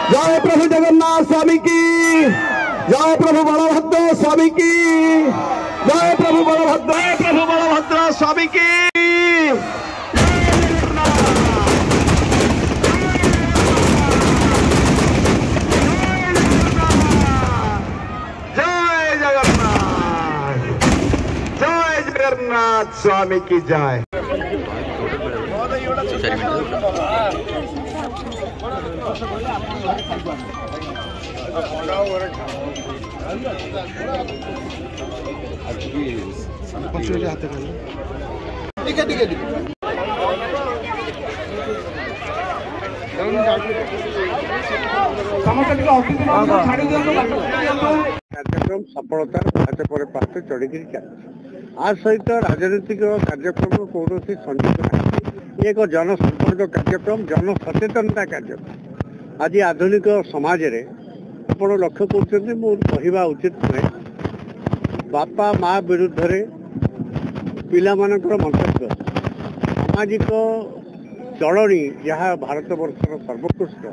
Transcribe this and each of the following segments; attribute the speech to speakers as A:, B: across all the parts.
A: जय प्रभु जगन्नाथ स्वामी की, जय प्रभु बलभद्र स्वामी की, जय प्रभु बलभद्र स्वामी की। जय जगन्नाथ स्वामी की जय।
B: कार्यक्रम सफलतार पांच पर पांच चढ़ी चलती आ सहित राजनीतिक कार्यक्रम कौन संयुक्त नहीं। एक जनसंपर्क कार्यक्रम जनसचेतनता कार्यक्रम आज आधुनिक समाज रे आपण लक्ष्य कर कहवा उचित नुहे बापा माँ विरुद्ध पिला मंतव्य सामाजिक चलनी जहाँ भारत वर्षर सर्वोत्कृष्ट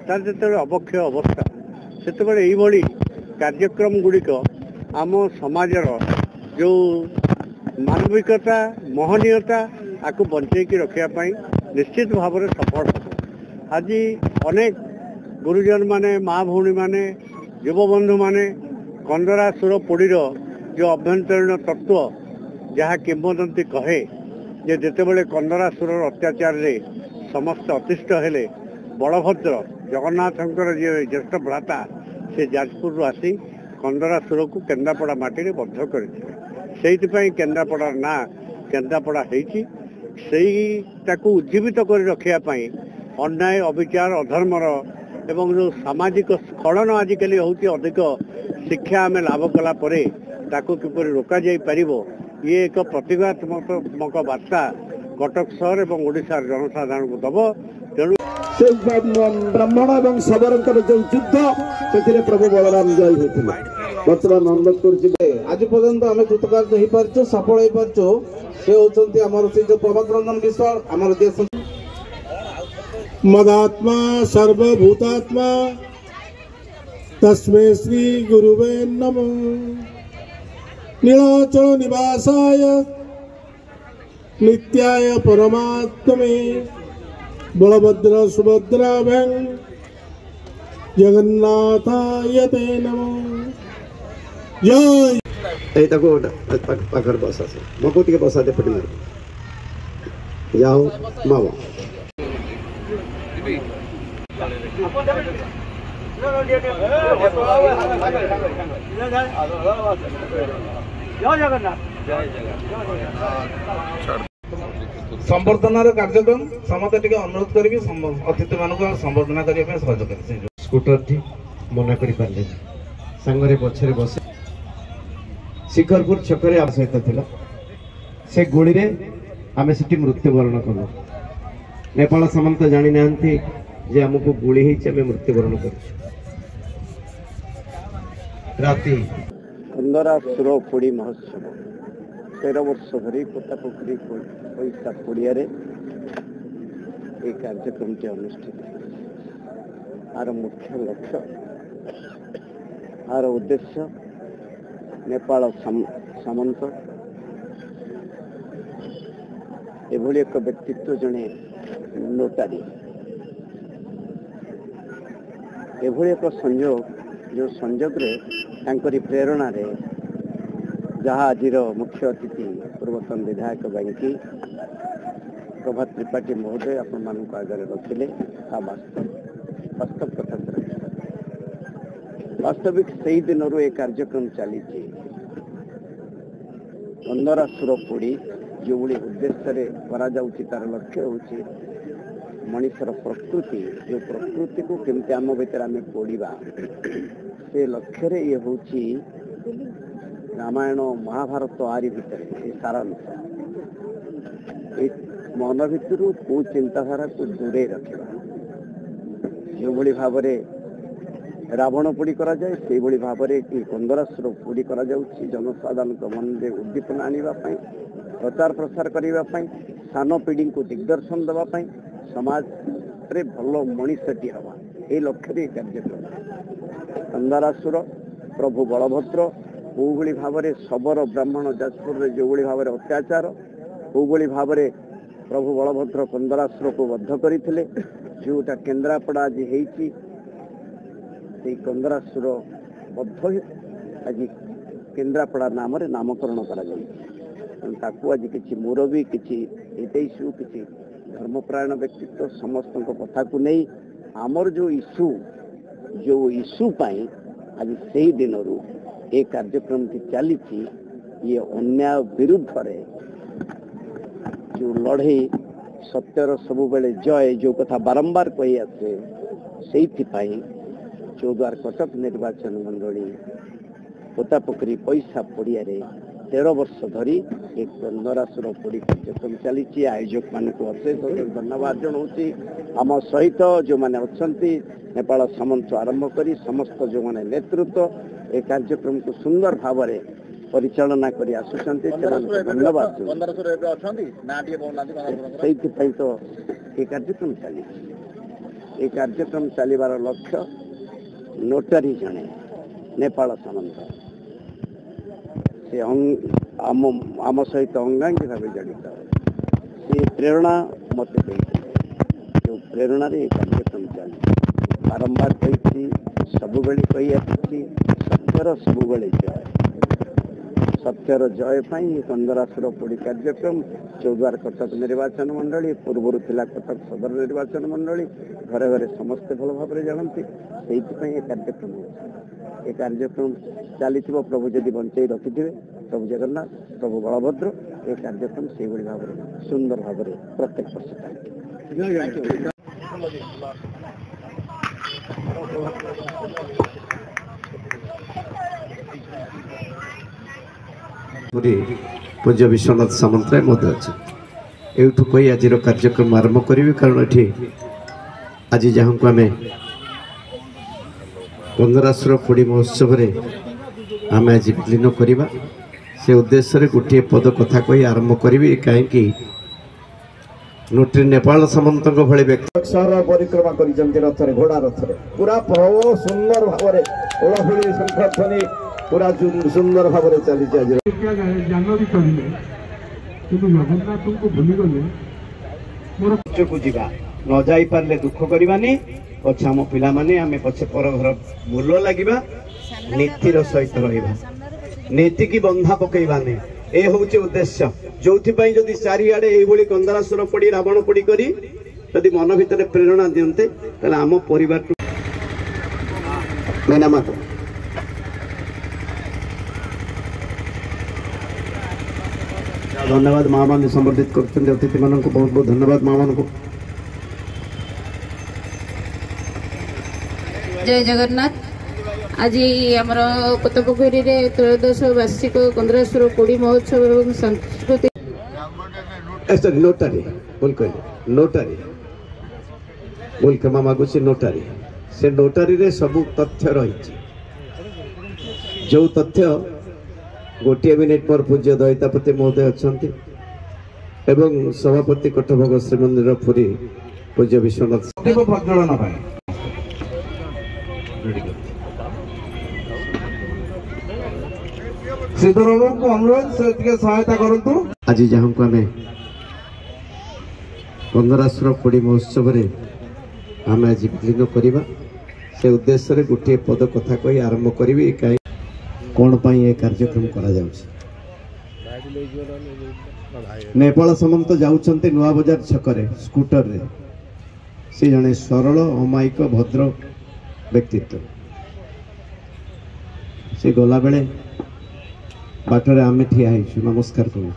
B: तार जो अवक्षय अवस्था से कार्यक्रम गुड़िक आम समाजर जो मानविकता महनीयता आपको बंचेकी रखापी निश्चित भाव में सफल हम। आज अनेक गुरुजन माने माँ भौणी माने युवबंधु माने कंदरा सुर पोड़ी जो अभ्यंतरीण तत्व जहाँ किंवदंती कहे जे जितेबले कंदरा सुर अत्याचार रे समस्त अतिष्ठ हेले बलभद्र जगन्नाथंकर जे ज्येष्ठ भ्राता से जाजपुर आसी कंदरा सुर को केन्द्रापड़ा माटी बद्ध करते केन्द्रापड़ा ना केन्द्रापड़ा हो उज्जीवित कर रखापी अन्याय अविचार अधर्मर एवं जो सामाजिक स्खलन आजिकल होती अधिक शिक्षा आम लाभ कलापर ताकू किपर रोक जापर ये एक प्रतिभात्मक वार्ता कटक सहर और ओडिशार जनसाधारण को दब। तेणु
A: ब्राह्मण और शबरकर जो युद्ध से प्रभु बलराम जय होते बर्तमान अनुरोध कर आज पर्यंत आम कृतकार्य हो पार्छ सफल हो पार्छ से होती आमर से जो प्रभात रंजन विश्वाल आमर देश मदात्मा सर्वभूतात्मा तस्मै श्री गुरुवे नमो। नीलाचल निवासाय नित्याय परमात्मे बलभद्र सुभद्राभ्यां जगन्नाथाय ते नमो। जय तको पाखर बसा से मको टिके बसा दे पटी जाओ मामा संवर्धनार कार्यक्रम समस्त टिके अनुरोध करी अतिथि मान संवर्धना करने सहयोग कर स्कूटर थी मना करी पारे सांगरे पछरे बसे शिखरपुर छकरे आम सहित थिला से गोली रे आमे सिटी मृत्युवरण कलु। नेपाल सामंत जानी नांती जे हमको गोली ही आमे मृत्युवरण कर राती
B: कंदरा सुर पोड़ी महोत्सव 13 वर्ष धरी कोटापोखरी पैसा पड़िया कार्यक्रम अनुष्ठित आर मुख्य लक्ष्य आर उद्देश्य नेपाल सामंत एभली एक व्यक्तित्व जड़े नोटारी एभली एक संयोग जो संयोग रे प्रेरणा रे जहाँ आज मुख्य अतिथि पूर्वतन विधायक बैंकी प्रभात त्रिपाठी महोदय आपण मान आगे रखिले वास्तव कथा वास्तविक से दिन रू कार्यक्रम चली कंदरा सुर पोड़ी जो उद्देश्य तार लक्ष्य हूँ मनुष्यर प्रकृति जो प्रकृति को केमती आम भर आम पढ़ा से लक्ष्य ये हूँ रामायण महाभारत आरी भितर सारांश मन भितर कौ चिंताधारा को दूरे रखा जो भाव रावण पोड़ी करा जाए से भाव में कंदरासुर पोड़ी करा जाउछि जनसाधारण मन में उद्दीपना आने प्रचार प्रसार करने सान पीढ़ी को दिग्दर्शन देवाई समाज रे भल मनीषटी हवा এই লক্ষ্ୟରେ এই କାର୍ଯ୍ୟକ୍ରମ କନ୍ଦରାସୁର ପ୍ରଭୁ ବଳଭଦ୍ର କୋଉଭଳି ଭାବରେ ଶବର ବ୍ରାହ୍ମଣ ଯାଜପୁରରେ ଯୋଉଭଳି ଭାବରେ ଅତ୍ୟାଚାର କୋଉଭଳି ଭାବରେ ପ୍ରଭୁ ବଳଭଦ୍ର କନ୍ଦରାସୁରକୁ ବଦ୍ଧ କରିଥିଲେ ଯୋଉଟା କେନ୍ଦ୍ରାପଡ଼ା ଆଜି ହେଇଛି ସେଇ କନ୍ଦରାସୁର ବଦ୍ଧ ଆଜି କେନ୍ଦ୍ରାପଡ଼ା ନାମରେ ନାମକରଣ କରାଯାଇଛି ତାକୁ ଆଜି କିଛି ମୁରବୀ କିଛି ହିତୈଷୀ କିଛି ଧର୍ମପ୍ରାୟଣ ବ୍ୟକ୍ତିତ୍ୱ ସମସ୍ତଙ୍କ କଥାକୁ ନେଇ ଆମର ଯୋଉ ଇସ୍ୟୁ ପାଇଁ ଆଜି ସେଇ ଦିନରୁ ଏ କାର୍ଯ୍ୟକ୍ରମଟି ଚାଲିଛି ଇଏ ଅନ୍ୟାୟ ବିରୁଦ୍ଧରେ ଯୋଉ ଲଢ଼େଇ ସତ୍ୟର ସବୁବେଳେ ଜୟ ଯୋଉ କଥା ବାରମ୍ବାର କହି ଆସେ ସେଇଥିପାଇଁ ଚୌଦ୍ୱାର କଟକ ନିର୍ବାଚନ ମଣ୍ଡଳୀ ପୋତାପୋଖରୀ ପଇସା ପଡ଼ିଆରେ 13 ବର୍ଷ ଧରି ଏ କନ୍ଦରାସୁର ପୋଡ଼ି କାର୍ଯ୍ୟକ୍ରମ ଚାଲିଛି ଆୟୋଜକ ମାନଙ୍କୁ ଅଶେଷ ଧନ୍ୟବାଦ ଜଣାଉଛି ଆମ ସହିତ ଯୋଉମାନେ ଅଛନ୍ତି ନେପାଳ ସାମନ୍ତ ଆରମ୍ଭ କରି ସମସ୍ତ ଯୋଉମାନେ ନେତୃତ୍ୱ ଏ କାର୍ଯ୍ୟକ୍ରମକୁ ସୁନ୍ଦର ଭାବରେ ପରିଚାଳନା କରି ଆସୁଛନ୍ତି ଧନ୍ୟବାଦ ସେଇଥିପାଇଁ ତ ଏ କାର୍ଯ୍ୟକ୍ରମ ଚାଲିଛି ଏ କାର୍ଯ୍ୟକ୍ରମ ଚାଲିବାର ଲକ୍ଷ୍ୟ ନୋଟାରୀ ଜଣେ ନେପାଳ ସାମନ୍ତ ସେ ଆମ ସହିତ ଅଙ୍ଗାଙ୍ଗୀ ଭାବେ ଜଡ଼ିତ ସେ ପ୍ରେରଣା ମୋତେ ଦେଇଥିଲେ ଯେଉଁ ପ୍ରେରଣାରେ ଏ କାର୍ଯ୍ୟକ୍ରମ ଚାଲିଛି ବାରମ୍ବାର କହିଛି ସବୁବେଳେ କହି ଆସିଛି ସତ୍ୟର ସବୁବେଳେ ଜୟ ସତ୍ୟର ଜୟ ପାଇଁ କନ୍ଦରାସୁର ପୋଡ଼ି କାର୍ଯ୍ୟକ୍ରମ ଚୌଦ୍ୱାର କଟକ ନିର୍ବାଚନ ମଣ୍ଡଳୀ ପୂର୍ବରୁ ଥିଲା କଟକ ସଦର ନିର୍ବାଚନ ମଣ୍ଡଳୀ ଘରେ ଘରେ ସମସ୍ତେ ଭଲ ଭାବରେ ଜାଣନ୍ତି ସେଇଥିପାଇଁ ଏ କାର୍ଯ୍ୟକ୍ରମ ଏ କାର୍ଯ୍ୟକ୍ରମ ଚାଲିଥିବ ପ୍ରଭୁ ଯଦି ବଞ୍ଚେଇ ରଖିଥିବେ ପ୍ରଭୁ ଜଗନ୍ନାଥ ପ୍ରଭୁ ବଳଭଦ୍ର ଏ କାର୍ଯ୍ୟକ୍ରମ ସେଇଭଳି ଭାବରେ ସୁନ୍ଦର ଭାବରେ ପ୍ରତ୍ୟେକ ବର୍ଷ ଚାଲିଛି
A: पूज्य विश्वनाथ सामंतराय महोदय अच्छे एठू कही आज कार्यक्रम आरंभ करी कारण ये आज जहाँ को आम कन्दरासुर पोड़ी महोत्सव आम आज विलीन करवा से उद्देश्य गोटे पद कथा कही आरंभ करी कहीं नोटरी नेपाल सामंत भली व्यक्ति सहर परिक्रमा कर घोड़ा रथ पूरा सुंदर भाव ओलाफुली शंखध्वनि पूरा सुंदर भाव चली जान भी करेंगे जगन्नाथ को भूलीगले मोर को जीवा न जाई पारे दुख करवानी पछे आम पिला माने आमे पछे पर घर मूल लगिबा नीतिर सहित रहिबा नीति की बंधा पकईबानी ए होउचे उद्देश्य जोथि पई जदि चारिआडे एई भली कन्दरासुर पड़ी रावण पड़ी करी जदि मन भितर प्रेरणा दियंते तले आम परिवार मैना मातो धन्यवाद माँ मान संबर्धित कर अतिथि मान को बहुत बहुत धन्यवाद माँ मान को
C: जय जगन्नाथ आज आमर पोतापोखरी रे त्रयोदश वार्षिक कन्दरासुर पोड़ी महोत्सव एवं सांस्कृतिक
A: नोटारी बोल कहले नोटारी बोल क्षमा मागुची नोटारी से नोटारी रे सब तथ्य रही जो तथ्य गोटे मिनिट पर पूज्य दयितापति महोदय अच्छा एवं सभापति कटभोग श्रीमंदिर पुरी पूज्य विश्वनाथ प्रज्वलन सिद्धराम को अनुरोध से सहायता करतु आज जहाँ को आम कन्दरासुर पोड़ी महोत्सव आम आज विलीन करवा से उद्देश्य गोटे पद कथा कही आरंभ करी कहीं कौन पाई ये कार्यक्रम करा जाउछि नेपाल सामंत जाउछन्ते नुआ बाजार छकरे स्कूटर रे से जने सरल अमायिक भद्र व्यक्तित्व से गला बेले बाटरे आमे ठिया हिछु नमस्कार करू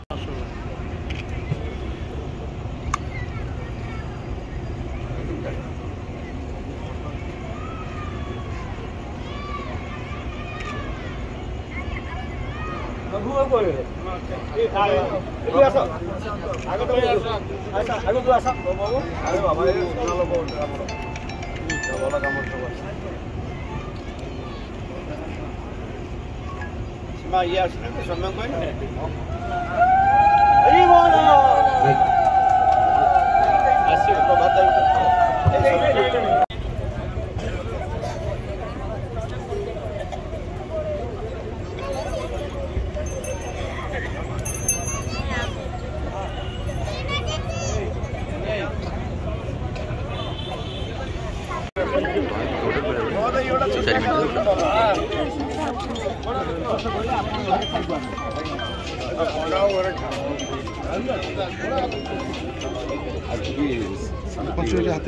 D: ପଞ୍ଚ ହାତ